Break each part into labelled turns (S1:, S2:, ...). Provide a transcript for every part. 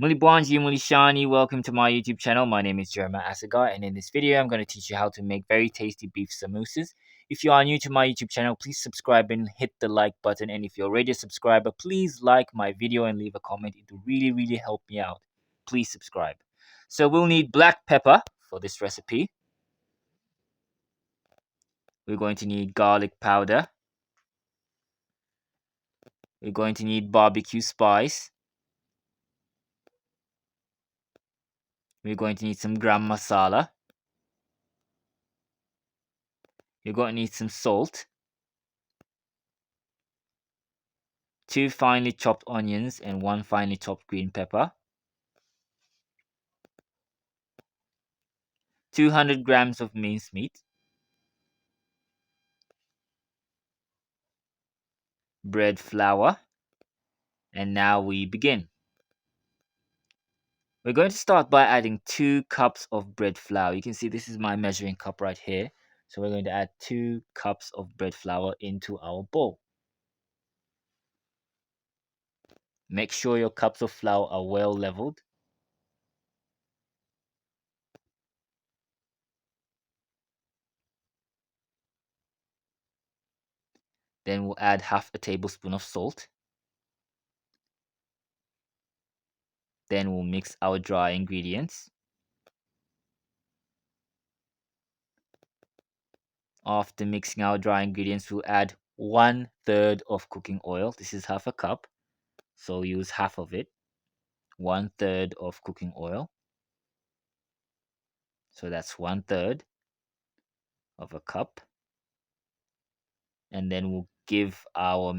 S1: Muli Bwanji, Muli Shani, welcome to my YouTube channel. My name is Jeremiah Asagar, and in this video, I'm going to teach you how to make very tasty beef samosas. If you are new to my YouTube channel, please subscribe and hit the like button. And if you're already a subscriber, please like my video and leave a comment. It will really help me out. Please subscribe. So we'll need black pepper for this recipe. We're going to need garlic powder. We're going to need barbecue spice. We're going to need some gram masala. You're going to need some salt, 2 finely chopped onions and 1 finely chopped green pepper, 200 grams of minced meat, bread flour, and now we begin. We're going to start by adding 2 cups of bread flour. You can see this is my measuring cup right here. So we're going to add 2 cups of bread flour into our bowl. Make sure your cups of flour are well leveled. Then we'll add half a tablespoon of salt. Then we'll mix our dry ingredients. After mixing our dry ingredients, we'll add 1/3 of cooking oil. This is half a cup, so use half of it. 1/3 of cooking oil. So that's 1/3 of a cup. And then we'll give our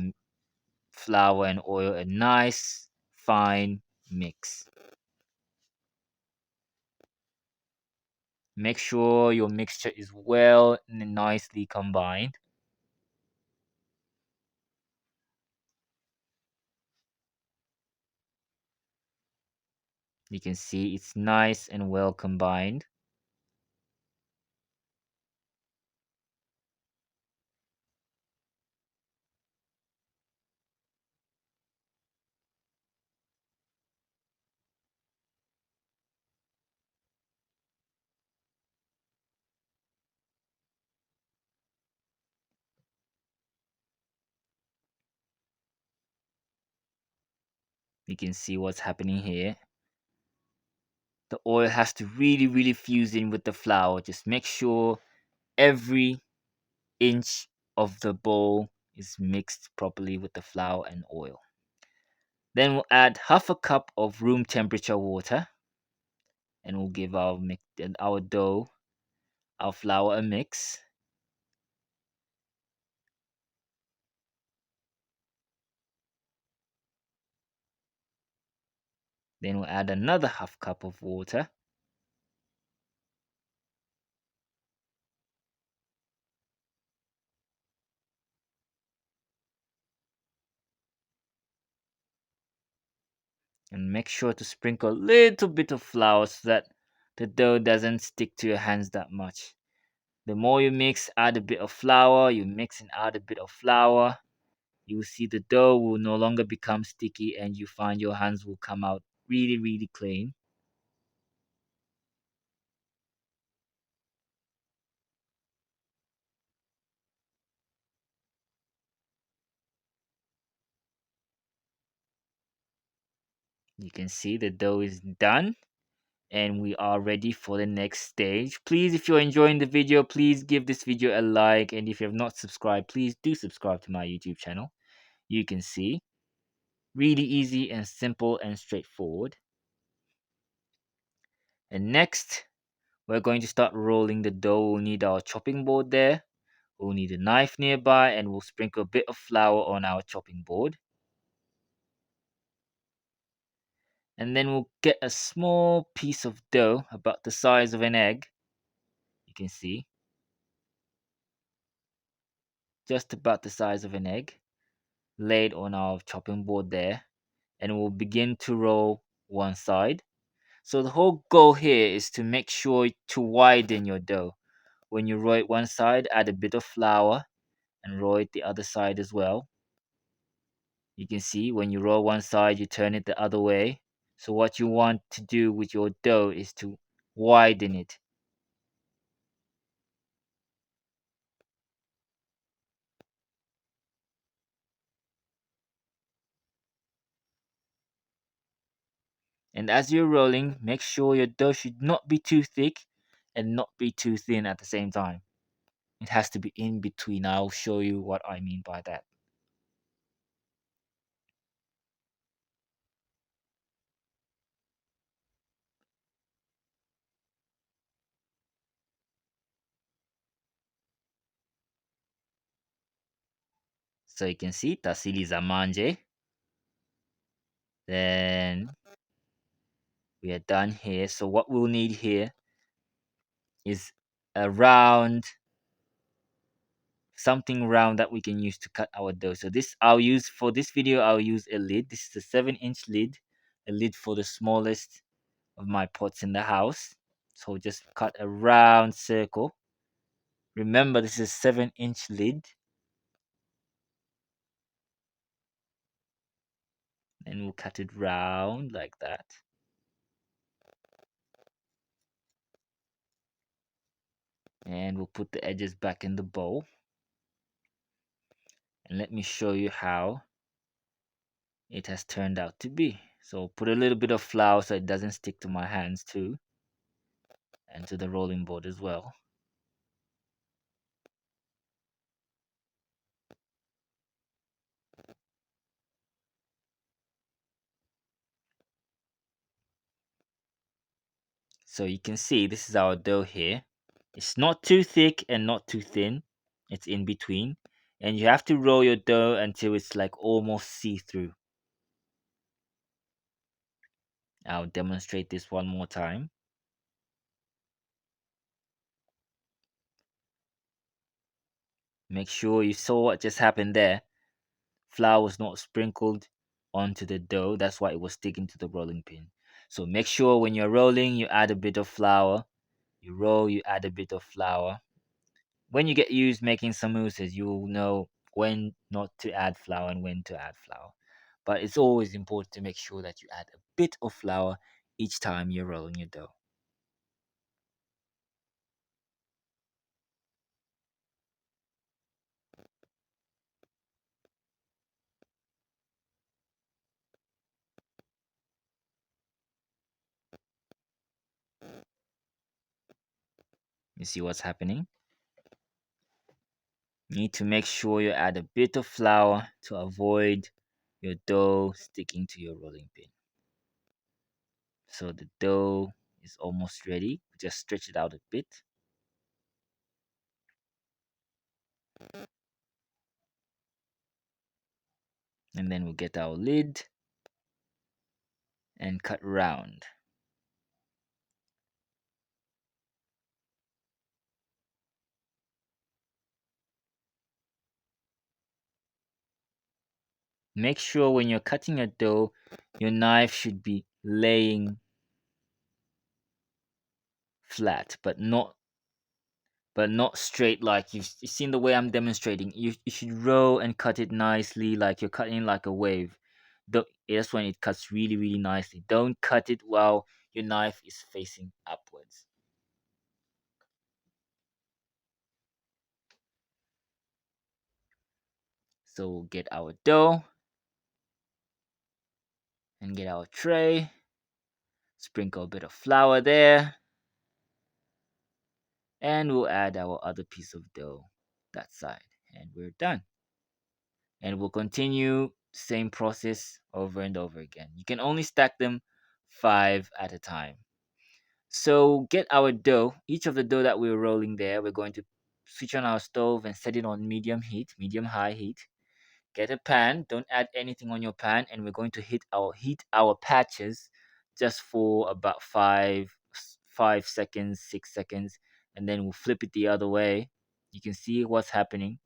S1: flour and oil a nice fine mix. Make sure your mixture is well and nicely combined. You can see it's nice and well combined. You can see what's happening here. The oil has to really fuse in with the flour. Just make sure every inch of the bowl is mixed properly with the flour and oil. Then we'll add half a cup of room temperature water, and we'll give our dough, our flour a mix. Then we'll add another half cup of water. And make sure to sprinkle a little bit of flour so that the dough doesn't stick to your hands that much. The more you mix, add a bit of flour, you mix and add a bit of flour, you will see the dough will no longer become sticky and you find your hands will come out really clean. You can see the dough is done and we are ready for the next stage. Please, if you're enjoying the video, please give this video a like, and if you have not subscribed, please do subscribe to my YouTube channel. You can see, really easy and simple and straightforward. And next, we're going to start rolling the dough. We'll need our chopping board there. We'll need a knife nearby, and we'll sprinkle a bit of flour on our chopping board. And then we'll get a small piece of dough about the size of an egg. You can see, just about the size of an egg, laid on our chopping board there, and we'll begin to roll one side. So the whole goal here is to make sure to widen your dough. When you roll it one side, add a bit of flour and roll it the other side as well. You can see when you roll one side, you turn it the other way So what you want to do with your dough is to widen it. And as you're rolling, make sure your dough should not be too thick and not be too thin at the same time. It has to be in between. I'll show you what I mean by that. So you can see tasili za manje. Then we are done here. So what we'll need here is a round, something round that we can use to cut our dough. So this I'll use for this video. I'll use a lid. This is a 7-inch lid, a lid for the smallest of my pots in the house. So just cut a round circle. Remember, this is 7-inch lid. And we'll cut it round like that. And we'll put the edges back in the bowl. And let me show you how it has turned out to be. So put a little bit of flour so it doesn't stick to my hands too, and to the rolling board as well. So you can see this is our dough here. It's not too thick and not too thin. It's in between. And you have to roll your dough until it's like almost see-through. I'll demonstrate this one more time. Make sure you saw what just happened there. Flour was not sprinkled onto the dough. That's why it was sticking to the rolling pin. So make sure when you're rolling, you add a bit of flour. You roll, you add a bit of flour. When you get used making samosas, you'll know when not to add flour and when to add flour. But it's always important to make sure that you add a bit of flour each time you're rolling your dough. You see what's happening? You need to make sure you add a bit of flour to avoid your dough sticking to your rolling pin. So the dough is almost ready. Just stretch it out a bit. And then we'll get our lid and cut round. Make sure when you're cutting a dough, your knife should be laying flat, but not straight like you've seen the way I'm demonstrating. You should roll and cut it nicely like you're cutting like a wave. That's when it cuts really, really nicely. Don't cut it while your knife is facing upwards. So we'll get our dough and get our tray. Sprinkle a bit of flour there. And we'll add our other piece of dough that side. And we're done. And we'll continue same process over and over again. You can only stack them 5 at a time. So get our dough. Each of the dough that we're rolling there, we're going to switch on our stove and set it on medium heat, medium high heat. Get a pan. Don't add anything on your pan, and we're going to heat our patches just for about 5 seconds, 6 seconds, and then we'll flip it the other way. You can see what's happening.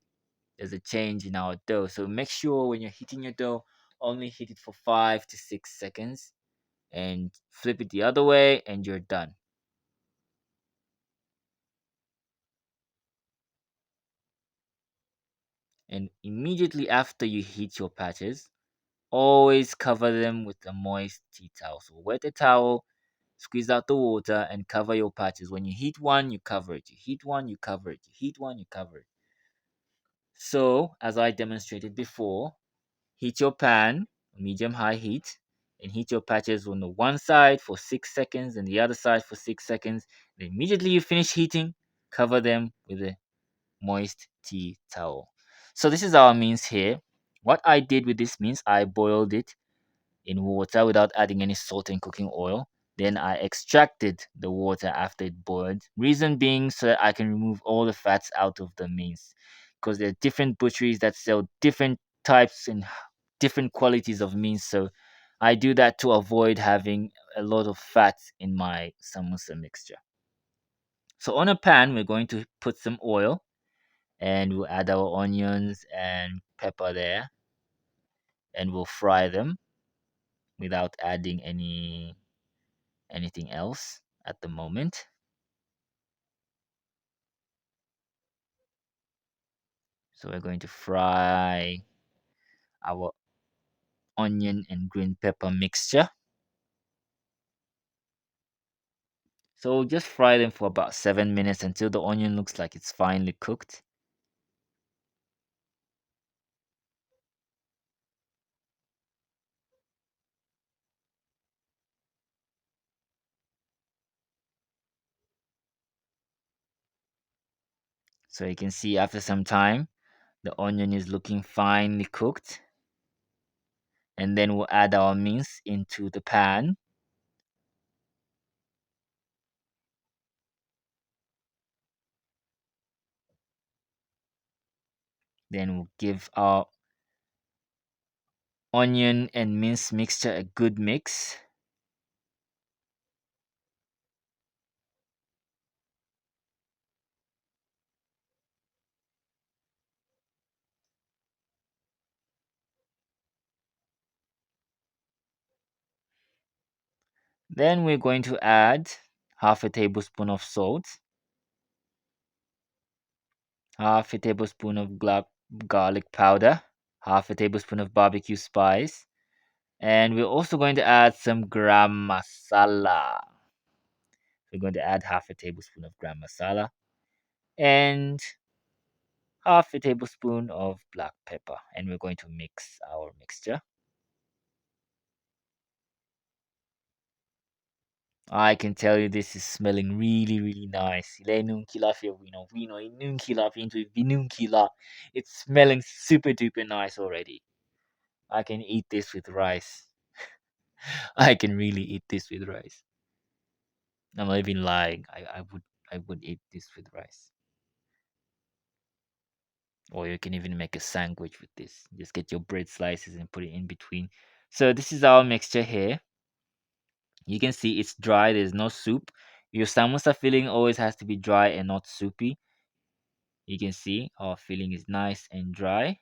S1: There's a change in our dough. So make sure when you're heating your dough, only heat it for 5 to 6 seconds and flip it the other way, and you're done. And immediately after you heat your patches, always cover them with a moist tea towel. So wet a towel, squeeze out the water, and cover your patches. When you heat one, you cover it. You heat one, you cover it. You heat one, you cover it. So, as I demonstrated before, heat your pan, medium high heat, and heat your patches on the one side for 6 seconds and the other side for 6 seconds. And immediately you finish heating, cover them with a moist tea towel. So this is our mince here. What I did with this mince, I boiled it in water without adding any salt and cooking oil. Then I extracted the water after it boiled. Reason being so that I can remove all the fats out of the mince. Because there are different butcheries that sell different types and different qualities of mince. So I do that to avoid having a lot of fat in my samosa mixture. So on a pan, we're going to put some oil and we'll add our onions and pepper there and we'll fry them without adding anything else at the moment. So we're going to fry our onion and green pepper mixture. So just fry them for about 7 minutes until the onion looks like it's finely cooked. So you can see after some time, the onion is looking finely cooked. And then we'll add our mince into the pan. Then we'll give our onion and mince mixture a good mix. Then we're going to add half a tablespoon of salt, half a tablespoon of garlic powder, half a tablespoon of barbecue spice, and we're also going to add some gram masala. We're going to add half a tablespoon of gram masala and half a tablespoon of black pepper, and we're going to mix our mixture. I can tell you this is smelling really, really nice. It's smelling super duper nice already. I can eat this with rice. I can really eat this with rice. I'm not even lying. I would eat this with rice. Or you can even make a sandwich with this. Just get your bread slices and put it in between. So this is our mixture here. You can see it's dry. There's no soup. Your samosa filling always has to be dry and not soupy. You can see our filling is nice and dry.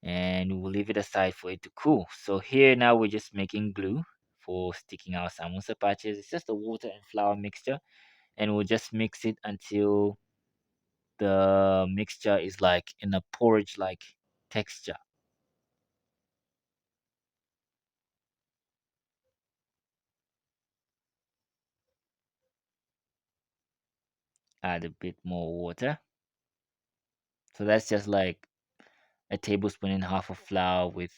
S1: And we'll leave it aside for it to cool. So here now we're just making glue for sticking our samosa patches. It's just a water and flour mixture. And we'll just mix it until the mixture is like in a porridge like texture. Add a bit more water. So that's just like a tablespoon and a half of flour with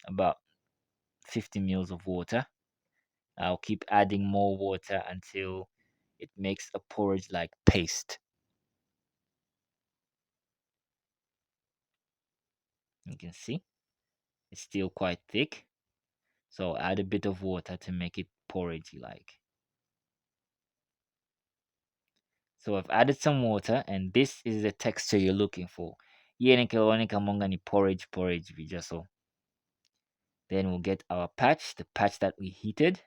S1: about 50 mils of water. I'll keep adding more water until it makes a porridge like paste. You can see it's still quite thick. So add a bit of water to make it porridge like. So I've added some water and this is the texture you're looking for. Yene kelone kamonga ni porridge vijaso. Then we'll get our patch, the patch that we heated.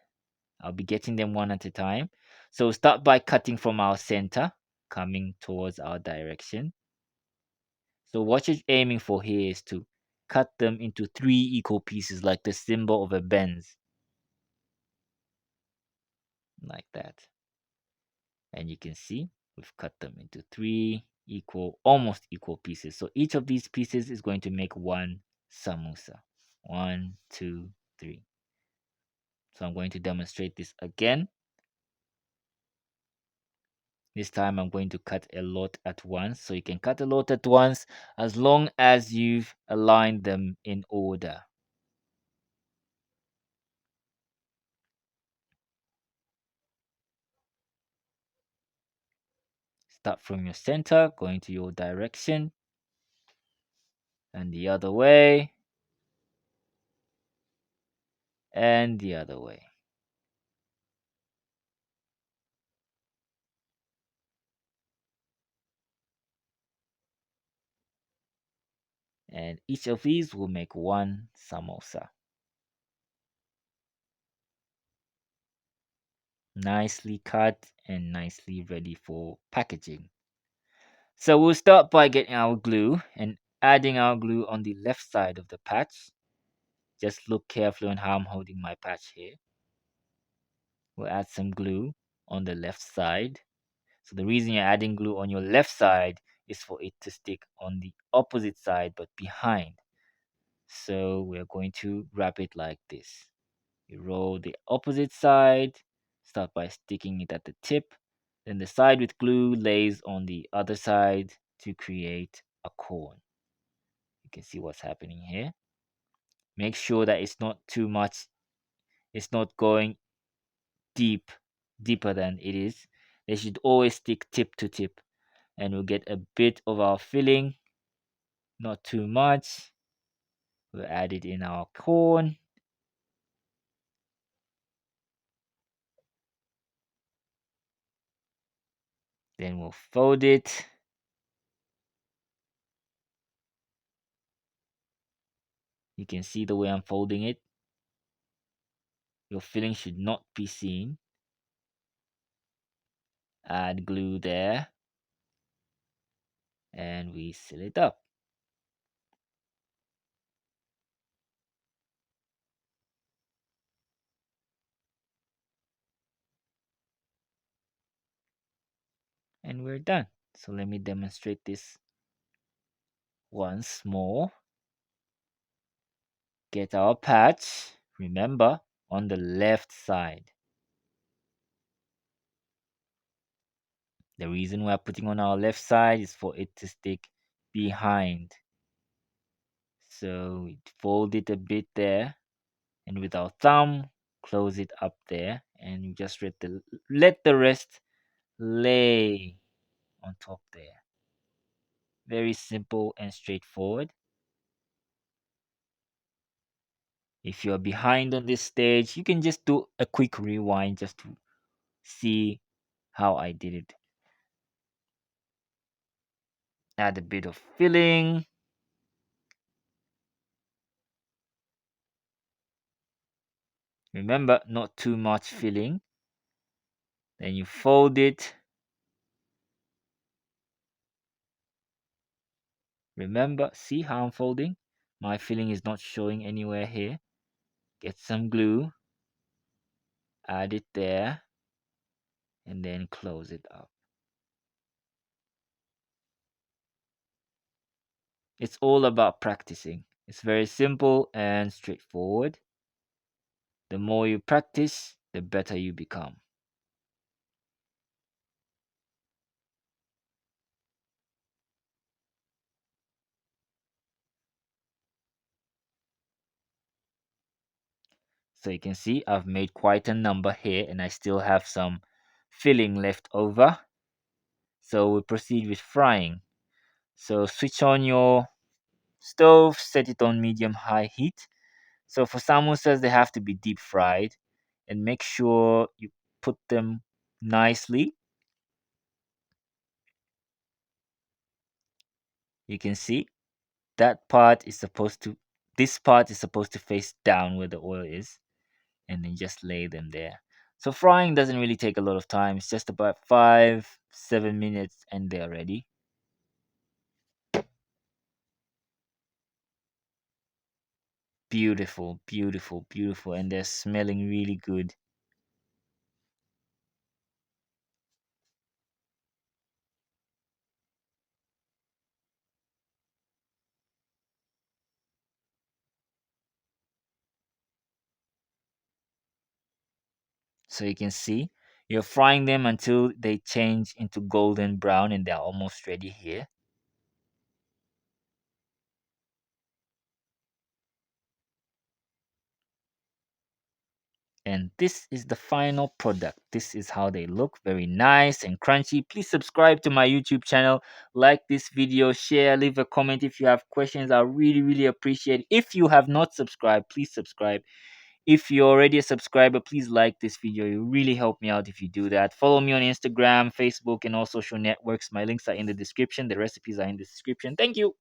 S1: I'll be getting them one at a time. So start by cutting from our center, coming towards our direction. So what you're aiming for here is to cut them into 3 equal pieces like the symbol of a Benz. Like that. And you can see we've cut them into 3 almost equal pieces. So each of these pieces is going to make one samosa. One, two, three. So I'm going to demonstrate this again. This time I'm going to cut a lot at once. So you can cut a lot at once as long as you've aligned them in order. Start from your center, going to your direction, and the other way, and the other way. And each of these will make one samosa. Nicely cut and nicely ready for packaging. So we'll start by getting our glue and adding our glue on the left side of the patch. Just look carefully on how I'm holding my patch here. We'll add some glue on the left side. So the reason you're adding glue on your left side is for it to stick on the opposite side but behind. So we're going to wrap it like this. You roll the opposite side, start by sticking it at the tip. Then the side with glue lays on the other side to create a cone. You can see what's happening here. Make sure that it's not too much, it's not going deeper than it is. They should always stick tip to tip, and we'll get a bit of our filling, not too much. We'll add it in our cone. Then we'll fold it. You can see the way I'm folding it. Your filling should not be seen. Add glue there, and we seal it up. And we're done. So let me demonstrate this once more. Get our patch, remember, on the left side. The reason we're putting on our left side is for it to stick behind. So we fold it a bit there, and with our thumb, close it up there, and you just let the rest lay on top there. Very simple and straightforward. If you're behind on this stage, you can just do a quick rewind just to see how I did it. Add a bit of filling. Remember, not too much filling. Then you fold it. Remember, see how I'm folding? My filling is not showing anywhere here. Get some glue. Add it there. And then close it up. It's all about practicing. It's very simple and straightforward. The more you practice, the better you become. So you can see I've made quite a number here and I still have some filling left over. So we'll proceed with frying. So switch on your stove, set it on medium-high heat. So for samosas, they have to be deep fried, and make sure you put them nicely. You can see that part is supposed to, this part is supposed to face down where the oil is, and then just lay them there. So frying doesn't really take a lot of time. It's just about 5-7 minutes and they're ready. Beautiful, beautiful, beautiful, and they're smelling really good. So you can see you're frying them until they change into golden brown and they're almost ready here. And this is the final product. This is how they look, very nice and crunchy. Please subscribe to my YouTube channel, like this video, share, leave a comment if you have questions. I really appreciate it. If you have not subscribed, please subscribe. If you're already a subscriber, please like this video. You really help me out if you do that. Follow me on Instagram, Facebook, and all social networks. My links are in the description. The recipes are in the description. Thank you.